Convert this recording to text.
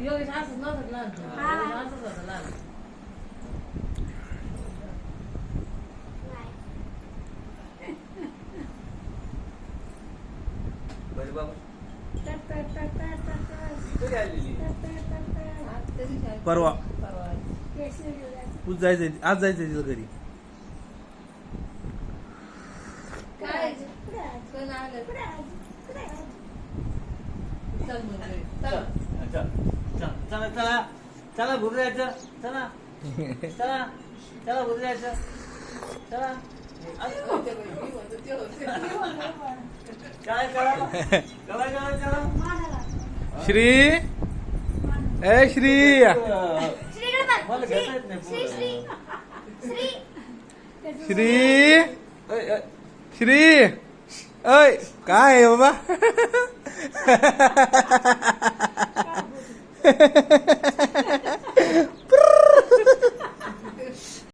योगेश असंच नव्हतं लहान असंच होतं लहान बरं बाबा परवा तू जायचंय आज जायचंय तिला घरी काय कोण आलं चल मग घरी. चल चला चला चला घुरू जायचं चला चला चला घुरू जायचं चला काय करा चला चला चला श्री ए श्री मला घेता येत नाही श्री श्री अय काय आहे बाबा